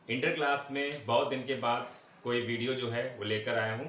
Inter class में बहुत दिन के बाद कोई वीडियो जो है वो लेकर आया हूं।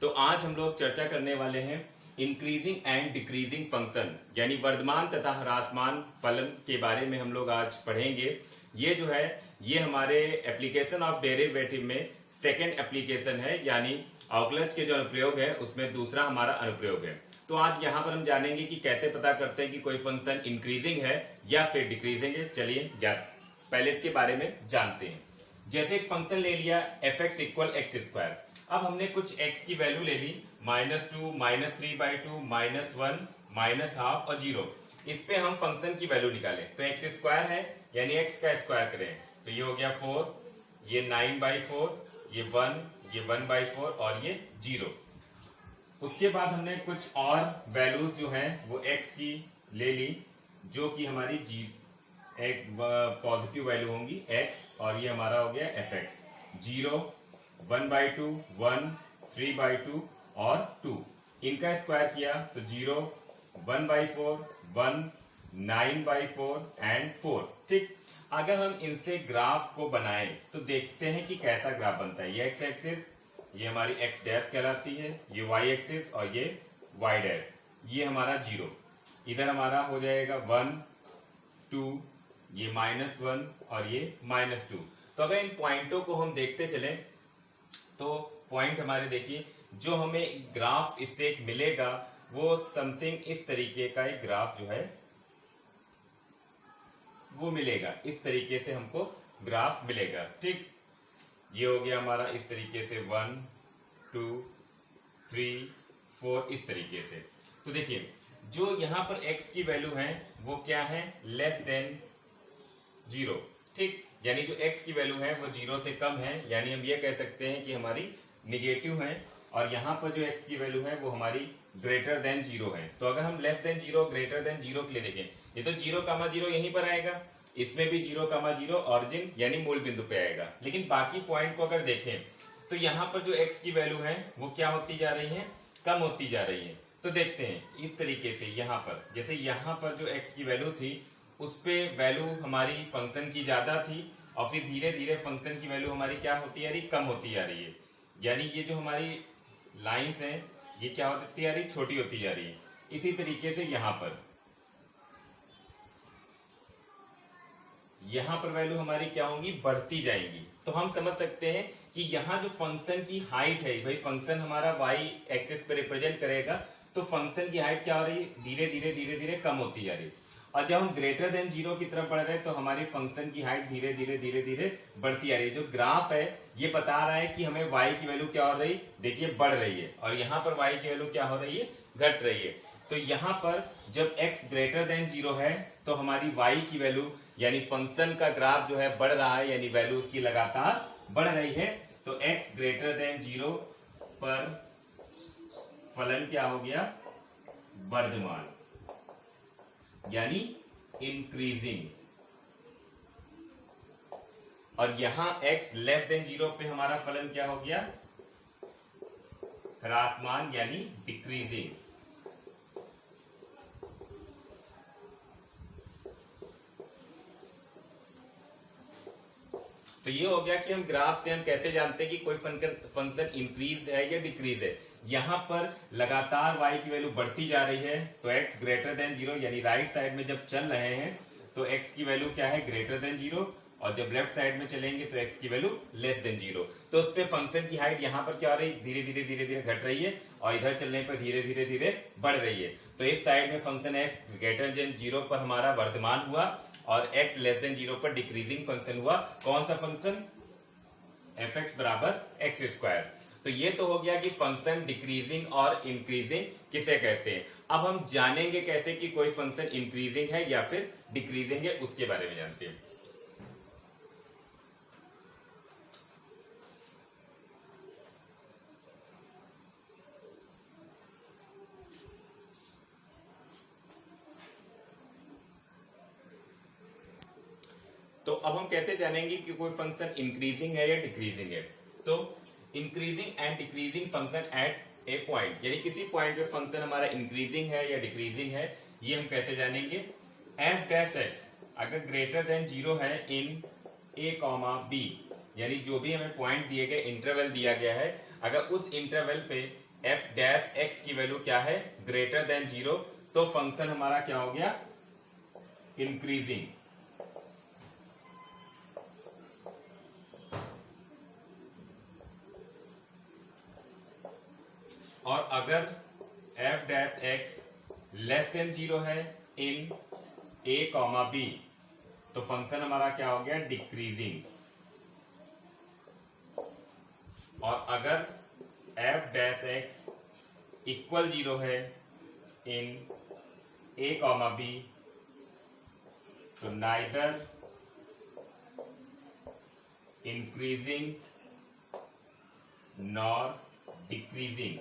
तो आज हम लोग चर्चा करने वाले हैं इंक्रीजिंग एंड डिक्रीजिंग फंक्शन यानी वर्धमान तथा ह्रासमान फलन के बारे में हम लोग आज पढ़ेंगे। ये जो है ये हमारे एप्लीकेशन ऑफ डेरिवेटिव में सेकेंड एप्लीकेशन है, यानी अवकलज के जो अनुप्रयोग है उसमें दूसरा हमारा अनुप्रयोग है। तो आज यहाँ पर हम जानेंगे कि कैसे पता करते हैं कि कोई फंक्शन इंक्रीजिंग है या फिर डिक्रीजिंग है। चलिए पहले इसके बारे में जानते हैं। जैसे एक फंक्शन ले लिया F x equal x square. अब हमने कुछ x की वैल्यू ले ली -2, -3/2, -1, -½ और 0। इस पे हम फंक्शन की वैल्यू निकालें तो एक्स स्क्वायर है यानी x का स्क्वायर करें तो ये हो गया 4, ये 9/4, ये 1, ये 1/4 और ये 0। उसके बाद हमने कुछ और वैल्यूज जो है वो x की ले ली जो कि हमारी एक पॉजिटिव वैल्यू होंगी x और ये हमारा हो गया एफ एक्स। 0, 1/2, 1, 3/2 और 2। इनका स्क्वायर किया तो 0, 1/4, 1, 9/4 एंड 4। ठीक, अगर हम इनसे ग्राफ को बनाएं तो देखते हैं कि कैसा ग्राफ बनता है। ये एक्स एक्सिस ये हमारी एक्स डैश कहलाती है, ये वाई एक्सिस और ये वाई डैश, ये हमारा 0। इधर हमारा हो जाएगा 1, 2, ये -1 और ये -2। तो अगर इन पॉइंटों को हम देखते चलें तो पॉइंट हमारे देखिए जो हमें ग्राफ इससे एक मिलेगा वो समथिंग इस तरीके का एक ग्राफ जो है वो मिलेगा। इस तरीके से हमको ग्राफ मिलेगा। ठीक, ये हो गया हमारा इस तरीके से 1, 2, 3, 4 इस तरीके से। तो देखिए जो यहाँ पर x की वैल्यू है वो क्या है, लेस देन 0। ठीक, यानी जो x की वैल्यू है वो 0 से कम है, यानी हम ये कह सकते हैं कि हमारी निगेटिव है। और यहाँ पर जो x की वैल्यू है वो हमारी ग्रेटर देन 0 है। तो अगर हम लेस देन 0 ग्रेटर देन 0 के लिए देखें, ये तो 0,0 यहीं पर आएगा, इसमें भी 0,0 ऑरिजिन यानी मूल बिंदु पे आएगा। लेकिन बाकी पॉइंट को अगर देखें तो यहाँ पर जो x की वैल्यू है वो क्या होती जा रही है, कम होती जा रही है। तो देखते हैं इस तरीके से यहाँ पर, जैसे यहाँ पर जो x की वैल्यू थी उस पे वैल्यू हमारी फंक्शन की ज्यादा थी और फिर धीरे धीरे फंक्शन की वैल्यू हमारी क्या होती जा रही, कम होती जा रही है। यानी ये जो हमारी लाइंस हैं ये क्या होती जा रही, छोटी होती जा रही है। इसी तरीके से यहाँ पर वैल्यू हमारी क्या होंगी, बढ़ती जाएंगी। तो हम समझ सकते हैं कि यहाँ जो फंक्शन की हाइट है, भाई फंक्शन हमारा y एक्सिस पे रिप्रेजेंट करेगा, तो फंक्शन की हाइट क्या हो रही है, धीरे धीरे कम होती जा रही है। और जब हम ग्रेटर देन 0 की तरफ बढ़ रहे हैं तो हमारी फंक्शन की हाइट धीरे धीरे बढ़ती आ रही है। जो ग्राफ है ये बता रहा है कि हमें y की वैल्यू क्या हो रही, देखिए बढ़ रही है, और यहाँ पर y की वैल्यू क्या हो रही है, घट रही है। तो यहाँ पर जब x ग्रेटर देन 0 है तो हमारी y की वैल्यू यानी फंक्शन का ग्राफ जो है बढ़ रहा है, यानी वैल्यू उसकी लगातार बढ़ रही है। तो x ग्रेटर देन 0 पर फलन क्या हो गया, वर्धमान यानी इंक्रीजिंग। और यहां x लेस देन 0 पे हमारा फलन क्या हो गया, ह्रासमान यानी डिक्रीजिंग। तो ये हो गया कि हम ग्राफ से हम कैसे जानते हैं कि कोई फंक्शन इंक्रीज है या डिक्रीज है। यहाँ पर लगातार y की वैल्यू बढ़ती जा रही है तो x ग्रेटर देन 0 यानी राइट साइड में जब चल रहे हैं तो x की वैल्यू क्या है, ग्रेटर देन 0, और जब लेफ्ट साइड में चलेंगे तो x की वैल्यू लेस देन 0। तो उस पे फंक्शन की हाइट यहाँ पर क्या हो रही, धीरे धीरे घट रही है, और इधर चलने पर धीरे धीरे बढ़ रही है। तो इस साइड में फंक्शन x ग्रेटर देन 0 पर हमारा वर्धमान हुआ और x लेस देन 0 पर डिक्रीजिंग फंक्शन हुआ। कौन सा फंक्शन, एफ एक्स बराबर एक्स स्क्वायर। तो ये तो हो गया कि फंक्शन डिक्रीजिंग और इंक्रीजिंग किसे कहते हैं। अब हम जानेंगे कैसे कि कोई फंक्शन इंक्रीजिंग है या फिर डिक्रीजिंग है, उसके बारे में जानते हैं। तो अब हम कैसे जानेंगे कि कोई फंक्शन इंक्रीजिंग है या डिक्रीजिंग है। तो increasing and decreasing function at A point, यानी किसी पॉइंट पे फंक्शन हमारा इंक्रीजिंग है या डिक्रीजिंग है, ये हम कैसे जानेंगे। एफ डैश एक्स अगर ग्रेटर देन 0 है इन a, b यानी जो भी हमें पॉइंट दिए गए, इंटरवल दिया गया है, अगर उस इंटरवल पे एफ डैश एक्स की वैल्यू क्या है, ग्रेटर देन 0, तो फंक्शन हमारा क्या हो गया, इंक्रीजिंग। और अगर f dash x less than 0 है इन a कॉमा बी, तो फंक्शन हमारा क्या हो गया, डिक्रीजिंग। और अगर एफ डैश एक्स इक्वल 0 है इन a कॉमा बी, तो नाइदर इंक्रीजिंग नॉर डिक्रीजिंग।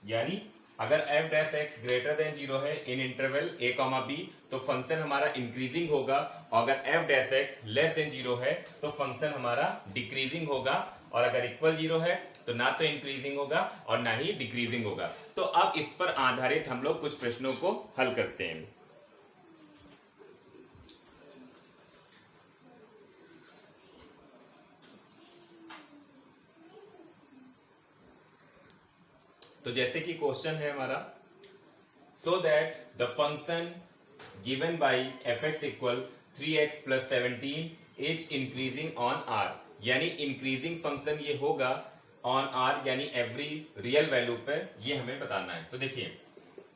यानी अगर f dash x greater than 0 है in interval a comma b, तो फंक्शन हमारा इंक्रीजिंग होगा। और अगर f dash x less than 0 है तो फंक्शन हमारा डिक्रीजिंग होगा। और अगर इक्वल 0 है तो ना तो इंक्रीजिंग होगा और ना ही डिक्रीजिंग होगा। तो अब इस पर आधारित हम लोग कुछ प्रश्नों को हल करते हैं। तो जैसे कि क्वेश्चन है हमारा, so that the function given by f x equal 3x plus 17 is increasing on R. यानी इंक्रीजिंग फंक्शन ये होगा ऑन आर, यानी एवरी रियल वैल्यू पर, ये हमें बताना है। तो देखिए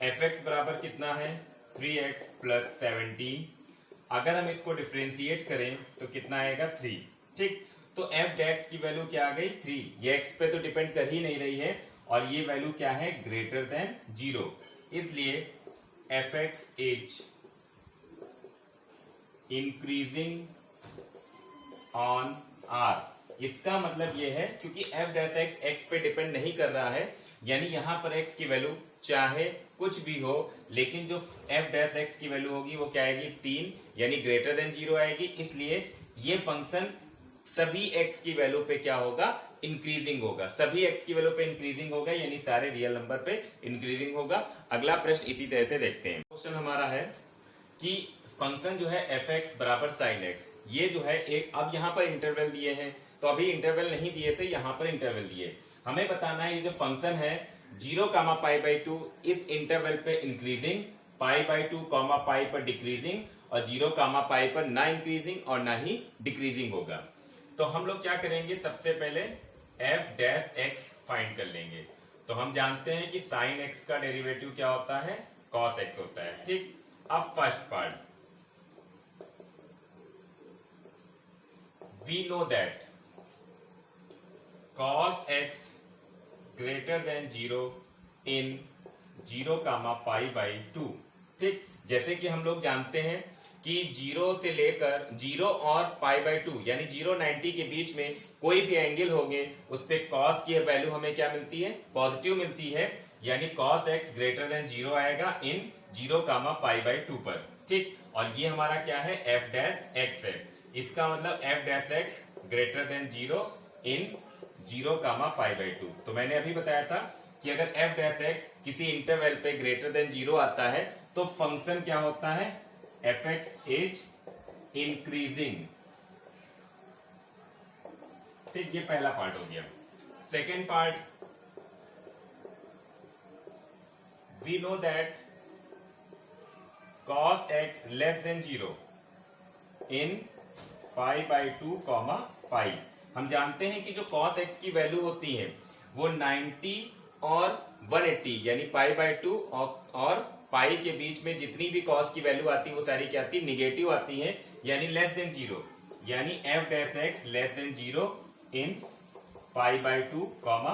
एफ एक्स बराबर कितना है, 3x प्लस 17। अगर हम इसको डिफ्रेंशिएट करें तो कितना आएगा, 3। ठीक, तो एफ डैक्स की वैल्यू क्या आ गई, 3। ये एक्स पे तो डिपेंड कर ही नहीं रही है, और ये वैल्यू क्या है, ग्रेटर देन 0। इसलिए f x is increasing on R. इसका मतलब ये है क्योंकि एफ डैश एक्स एक्स पे डिपेंड नहीं कर रहा है, यानी यहां पर एक्स की वैल्यू चाहे कुछ भी हो, लेकिन जो एफ डैश एक्स की वैल्यू होगी वो क्या आएगी, 3, यानी ग्रेटर देन 0 आएगी। इसलिए ये फंक्शन सभी एक्स की वैल्यू पे क्या होगा, इंक्रीजिंग होगा। सभी एक्स की वैल्यू पे इंक्रीजिंग होगा, यानी सारे रियल नंबर पे इंक्रीजिंग होगा। अगला प्रश्न इसी तरह से देखते हैं। क्वेश्चन हमारा है कि फंक्शन जो है एफ एक्स बराबर साइन एक्स, ये जो है एक, अब यहाँ पर इंटरवल दिए हैं, तो अभी इंटरवल नहीं दिए थे, यहाँ पर इंटरवल दिए। हमें बताना है ये जो फंक्शन है 0 कामा पाई बाई 2, इस इंटरवल पे इंक्रीजिंग, पाई बाई 2 कामा पाई पर डिक्रीजिंग, और 0 कामा पाई पर ना इंक्रीजिंग और ना ही डिक्रीजिंग होगा। तो हम लोग क्या करेंगे, सबसे पहले एफ डैश एक्स फाइंड कर लेंगे। तो हम जानते हैं कि साइन एक्स का डेरिवेटिव क्या होता है, कॉस एक्स होता है। ठीक, अब first part, we know that cos x greater than 0 in 0 comma pi by 2। ठीक, जैसे कि हम लोग जानते हैं कि 0 से लेकर 0 और पाई बाई 2 यानी 0 90 के बीच में कोई भी एंगल होंगे, उस पे कॉस की वैल्यू हमें क्या मिलती है, पॉजिटिव मिलती है। यानी कॉस एक्स ग्रेटर देन 0 आएगा इन 0 कामा पाई बाई 2 पर। ठीक, और ये हमारा क्या है, एफ डैश एक्स है। इसका मतलब f dash x greater than 0 in 0 comma pi by 2। तो मैंने अभी बताया था कि अगर एफ डैश एक्स किसी इंटरवल पे ग्रेटर देन 0 आता है तो फंक्शन क्या होता है, एफ एक्स इज इंक्रीजिंग। ठीक, ये पहला पार्ट हो गया। Second part, we know that cos x less than 0 in pi by 2 comma pi. हम जानते हैं कि जो cos x की वैल्यू होती है वो 90 और 180 यानी पाई बाई 2 और पाई के बीच में जितनी भी cos की वैल्यू आती है वो सारी क्या आती है, निगेटिव आती है, यानी लेस देन 0। यानी F dash x less than 0 in pi by 2 comma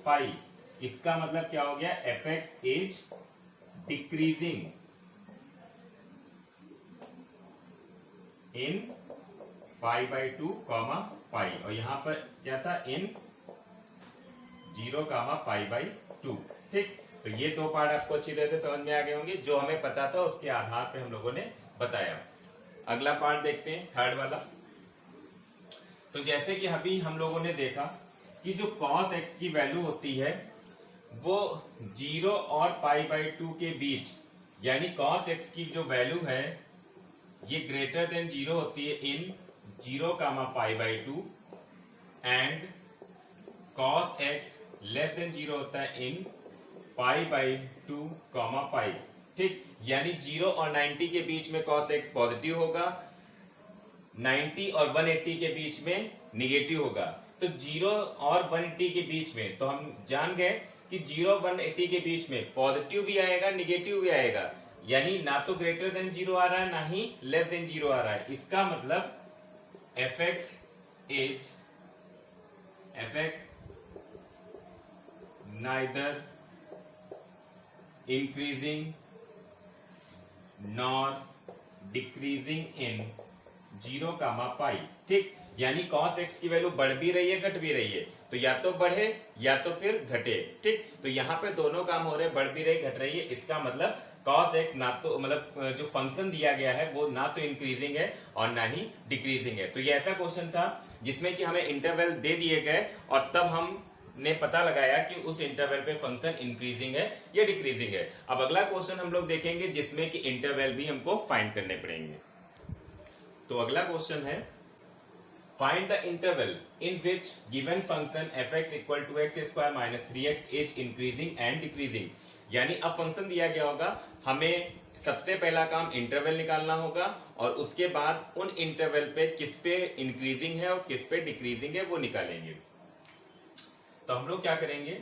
pi. इसका मतलब क्या हो गया, F x is decreasing in pi by 2 comma pi, और यहां पर क्या था, इन 0 कामा पाई बाई 2। ठीक, तो ये दो पार्ट आपको अच्छी तरह से समझ में आ गए होंगे, जो हमें पता था उसके आधार पे हम लोगों ने बताया। अगला पार्ट देखते हैं, थर्ड वाला। तो जैसे कि अभी हम लोगों ने देखा कि जो cos x की वैल्यू होती है वो 0 और पाई बाई 2 के बीच, यानी cos x की जो वैल्यू है ये ग्रेटर देन 0 होती है इन 0, पाई by 2 and cos x less than 0 होता है इन पाई बाई 2, पाई। ठीक, यानी 0 और 90 के बीच में cos x पॉजिटिव होगा, 90 और 180 के बीच में निगेटिव होगा। तो 0 और 180 के बीच में तो हम जान गए कि 0 और 180 के बीच में पॉजिटिव भी आएगा, निगेटिव भी आएगा, यानी ना तो ग्रेटर देन 0 आ रहा है ना ही लेस देन 0 आ रहा है। इसका मतलब fx neither increasing nor decreasing in 0, पाई। ठीक, यानी cos x की वैल्यू बढ़ भी रही है, घट भी रही है, तो या तो बढ़े या तो फिर घटे। ठीक, तो यहाँ पे दोनों काम हो रहे, बढ़ भी रही, घट रही है। इसका मतलब cos x ना तो मतलब जो फंक्शन दिया गया है वो ना तो इंक्रीजिंग है और ना ही डिक्रीजिंग है। तो ये ऐसा क्वेश्चन था जिसमें कि हमें इंटरवल दे दिए गए और तब हमने पता लगाया कि उस इंटरवल पे फंक्शन इंक्रीजिंग है या डिक्रीजिंग है। अब अगला क्वेश्चन हम लोग देखेंगे जिसमें कि इंटरवल भी हमको फाइंड करने पड़ेंगे। तो अगला क्वेश्चन है find the interval in which given function fx equal to x square minus 3x is increasing and decreasing। यानी अब फंक्शन दिया गया होगा, हमें सबसे पहला काम इंटरवल निकालना होगा और उसके बाद उन इंटरवल पे किस पे इंक्रीजिंग है और किस पे डिक्रीजिंग है वो निकालेंगे। तो हम लोग क्या करेंगे,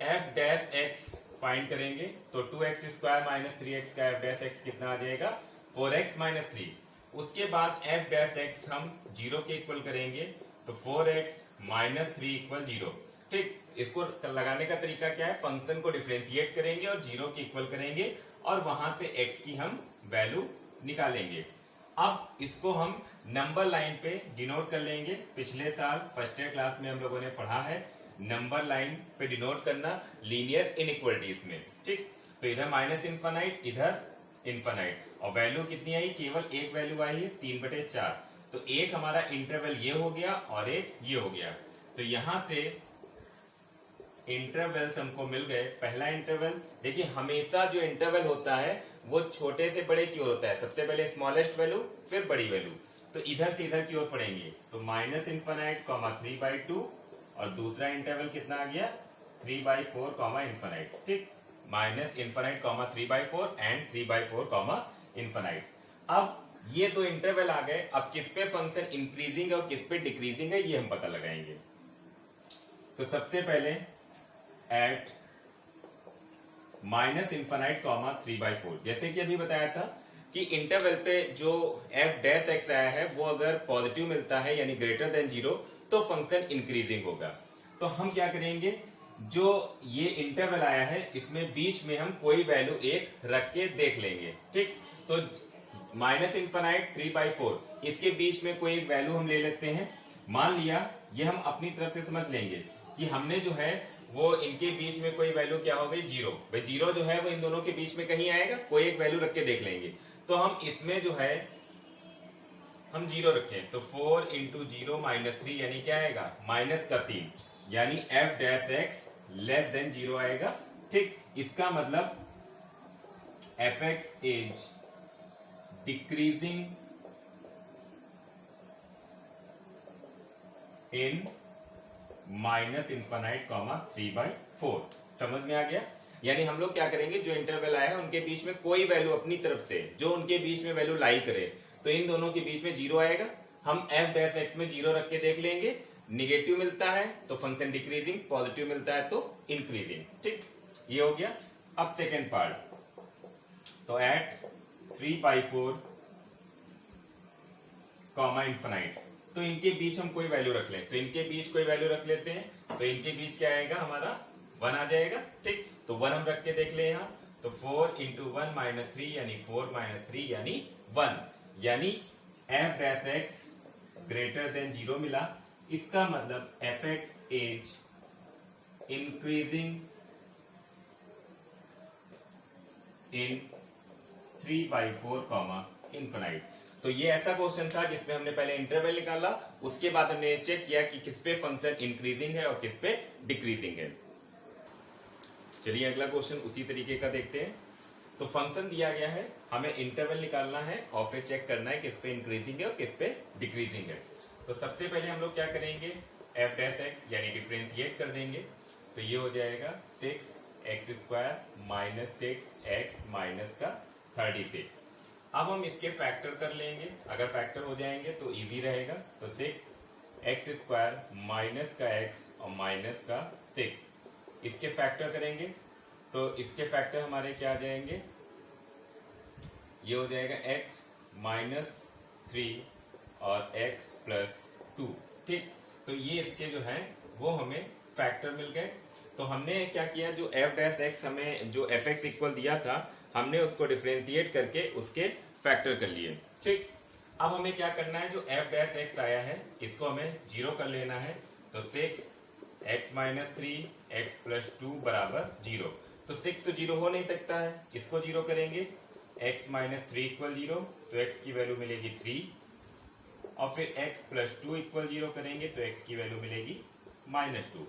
f डैश x फाइंड करेंगे। तो 2x स्क्वायर माइनस 3x का f डैश x कितना आ जाएगा, 4x माइनस 3। उसके बाद f डैश x हम 0 के इक्वल करेंगे, तो 4x माइनस 3 इक्वल 0। ठीक, इसको लगाने का तरीका क्या है, फंक्शन को डिफरेंशिएट करेंगे और 0 के इक्वल करेंगे और वहां से x की हम वैल्यू निकालेंगे। अब इसको हम नंबर लाइन पे डिनोट कर लेंगे। पिछले साल फर्स्ट ईयर क्लास में हम लोगों ने पढ़ा है नंबर लाइन पे डिनोट करना लीनियर इनइक्वालिटीज में। ठीक, तो इधर माइनस इनफाइनाइट, इधर इनफाइनाइट, और वैल्यू कितनी आई, केवल एक वैल्यू आई है 3/4। तो एक हमारा इंटरवल ये हो गया और एक ये हो गया। तो यहां से इंटरवल्स हमको मिल गए। पहला इंटरवल देखिए, हमेशा जो इंटरवल होता है वो छोटे से बड़े की ओर होता है, सबसे पहले स्मॉलेस्ट वैल्यू फिर बड़ी वैल्यू। तो इधर से इधर की ओर पढ़ेंगे, तो माइनस इनफाइनाइट 3/2 और दूसरा इंटरवल कितना आ गया 3/4 इनफाइनाइट। ठीक, माइनस इनफाइनाइट 3/4 एंड 3/4 इनफाइनाइट। अब ये दो इंटरवल आ गए, अब किस पे फंक्शन इंक्रीजिंग है और किस पे डिक्रीजिंग है ये हम पता लगाएंगे। तो सबसे पहले एट माइनस इनफाइनाइट 3/4, जैसे कि अभी बताया था कि इंटरवल पे जो f डैश x आया है वो अगर पॉजिटिव मिलता है यानी ग्रेटर देन 0 तो फंक्शन इंक्रीजिंग होगा। तो हम क्या करेंगे, जो ये इंटरवल आया है इसमें बीच में हम कोई वैल्यू एक रख के देख लेंगे। ठीक, तो माइनस इनफाइनाइट 3/4, इसके बीच में कोई एक वैल्यू हम ले लेते हैं। मान लिया, ये हम अपनी तरफ से समझ लेंगे कि हमने जो है वो इनके बीच में कोई वैल्यू क्या हो गई 0। भाई 0 जो है वो इन दोनों के बीच में कहीं आएगा, कोई एक वैल्यू रख के देख लेंगे। तो हम इसमें जो है हम 0 रखें, तो 4 इंटू 0 माइनस 3 यानी क्या आएगा -3, यानी f dash x less than 0 आएगा। ठीक, इसका मतलब fx is decreasing in minus infinite 3/4। समझ में आ गया। यानी हम लोग क्या करेंगे, जो इंटरवल आया है उनके बीच में कोई वैल्यू अपनी तरफ से जो उनके बीच में वैल्यू लाई करे, तो इन दोनों के बीच में 0 आएगा। हम f डैश x में 0 रख के देख लेंगे, निगेटिव मिलता है तो फंक्शन डिक्रीजिंग, पॉजिटिव मिलता है तो इंक्रीजिंग। ठीक, ये हो गया। अब सेकेंड पार्ट, तो एट 3/4 इनफाइनाइट, तो इनके बीच हम कोई वैल्यू रख लें, तो इनके बीच कोई वैल्यू रख लेते हैं। तो इनके बीच क्या आएगा, हमारा 1 आ जाएगा। ठीक, तो 1 हम रख के देख ले यहाँ, तो 4 इंटू 1 माइनस 3 यानी 4 माइनस 3 यानी 1, यानी f dash x greater than 0 मिला। इसका मतलब fx is increasing in 3/4 infinite. तो ये ऐसा क्वेश्चन था जिसमें हमने पहले इंटरवल निकाला, उसके बाद हमने चेक किया कि किस पे फंक्शन इंक्रीजिंग है और किस पे डिक्रीजिंग है। चलिए अगला क्वेश्चन उसी तरीके का देखते हैं। तो फंक्शन दिया गया है, हमें इंटरवल निकालना है और फिर चेक करना है किस पे इंक्रीजिंग है और किस पे डिक्रीजिंग है। तो सबसे पहले हम लोग क्या करेंगे, एफ डैश एक्स यानी डिफ्रेंशिएट कर देंगे। तो ये हो जाएगा 6x² माइनस 6x माइनस का 36। अब हम इसके फैक्टर कर लेंगे, अगर फैक्टर हो जाएंगे तो इजी रहेगा। तो 6x² माइनस का x और माइनस का 6 इसके फैक्टर करेंगे तो इसके फैक्टर हमारे क्या आ जाएंगे, ये हो जाएगा x माइनस 3 और x प्लस 2। ठीक, तो ये इसके जो है वो हमें फैक्टर मिल गए। तो हमने क्या किया, जो f डैश एक्स हमें जो fx इक्वल दिया था हमने उसको डिफरेंशिएट करके उसके फैक्टर कर लिए। ठीक, अब हमें क्या करना है, जो f डैश एक्स आया है इसको हमें 0 कर लेना है। तो 6x माइनस 3 x प्लस 2 बराबर 0। तो 6 तो 0 हो नहीं सकता है, इसको 0 करेंगे, x माइनस 3 इक्वल 0 तो x की वैल्यू मिलेगी 3 और फिर x प्लस 2 इक्वल 0 करेंगे तो x की वैल्यू मिलेगी -2।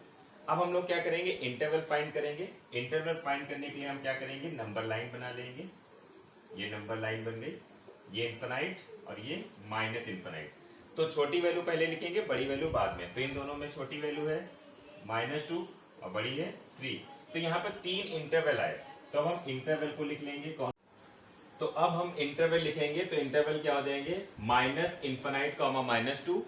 अब हम लोग क्या करेंगे, इंटरवल फाइंड करेंगे। इंटरवल फाइंड करने के लिए हम क्या करेंगे, नंबर लाइन बना लेंगे। ये नंबर लाइन बन गई, ये इनफाइनाइट और ये माइनस इनफाइनाइट। तो छोटी वैल्यू पहले लिखेंगे, बड़ी वैल्यू बाद में। तो इन दोनों में छोटी वैल्यू है -2 और बड़ी है 3। तो यहाँ पर 3 इंटरवल आए, तो अब हम इंटरवल को लिख लेंगे। कौन, तो अब हम इंटरवल लिखेंगे तो इंटरवल क्या हो जाएंगे, माइनस इनफाइनाइट -2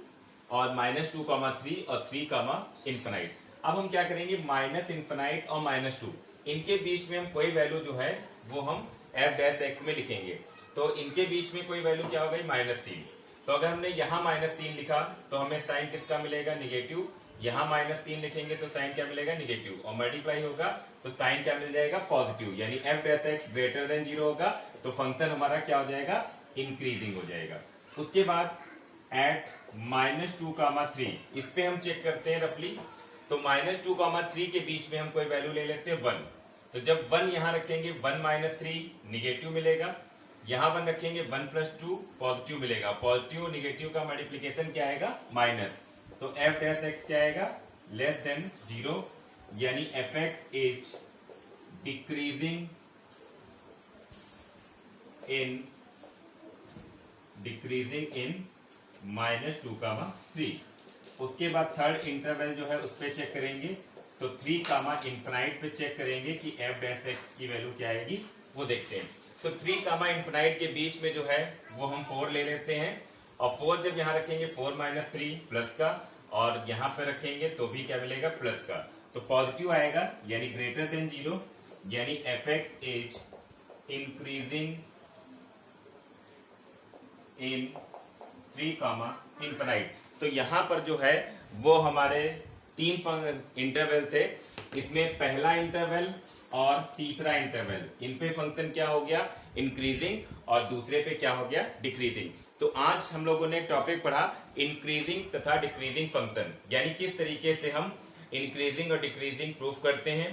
और -2 3 और 3 इनफाइनाइट। अब हम क्या करेंगे, माइनस इनफाइनाइट और -2 इनके बीच में हम कोई वैल्यू जो है वो हम f डैश एक्स में लिखेंगे। तो इनके बीच में कोई वैल्यू क्या हो गई, -3। तो अगर हमने यहाँ -3 लिखा तो हमें साइन किसका मिलेगा, निगेटिव। यहाँ -3 लिखेंगे तो साइन क्या मिलेगा, निगेटिव। और मल्टीप्लाई होगा तो साइन क्या मिल जाएगा, पॉजिटिव। यानी f dash x greater than 0 होगा तो फंक्शन हमारा क्या हो जाएगा, इंक्रीजिंग हो जाएगा। उसके बाद एट -2 3 इस पे हम चेक करते हैं रफली। तो -2 3 के बीच में हम कोई वैल्यू ले लेते हैं 1। तो जब 1 यहां रखेंगे 1 - 3 निगेटिव मिलेगा, यहां 1 रखेंगे 1 + 2 पॉजिटिव मिलेगा। पॉजिटिव और निगेटिव का मल्टीप्लीकेशन क्या आएगा, माइनस। तो f डैश एक्स क्या आएगा, लेस देन 0, यानी fx इज डिक्रीजिंग इन -2 3। उसके बाद थर्ड इंटरवल जो है उस पर चेक करेंगे। तो 3 इनफाइनाइट पे चेक करेंगे कि f डैश एक्स की वैल्यू क्या आएगी, वो देखते हैं। तो 3 इनफाइनाइट के बीच में जो है वो हम 4 ले लेते हैं। और 4 जब यहाँ रखेंगे 4 - 3 प्लस का, और यहाँ पे रखेंगे तो भी क्या मिलेगा, प्लस का। तो पॉजिटिव आएगा यानी ग्रेटर देन 0, यानी fx is increasing in 3 infinite. तो यहाँ पर जो है वो हमारे 3 इंटरवल थे। इसमें पहला इंटरवल और तीसरा इंटरवल, इन पे फंक्शन क्या हो गया, इंक्रीजिंग, और दूसरे पे क्या हो गया, डिक्रीजिंग। तो आज हम लोगों ने टॉपिक पढ़ा इंक्रीजिंग तथा डिक्रीजिंग फंक्शन, यानी किस तरीके से हम इंक्रीजिंग और डिक्रीजिंग प्रूफ करते हैं।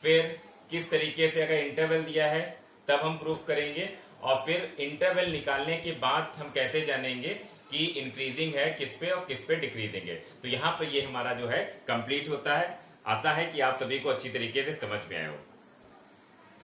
फिर किस तरीके से अगर इंटरवल दिया है तब हम प्रूफ करेंगे, और फिर इंटरवल निकालने के बाद हम कैसे जानेंगे कि इंक्रीजिंग है किस पे और किस पे डिक्रीजिंग है। तो यहाँ पर ये हमारा जो है कंप्लीट होता है। आशा है कि आप सभी को अच्छी तरीके से समझ में आया हो।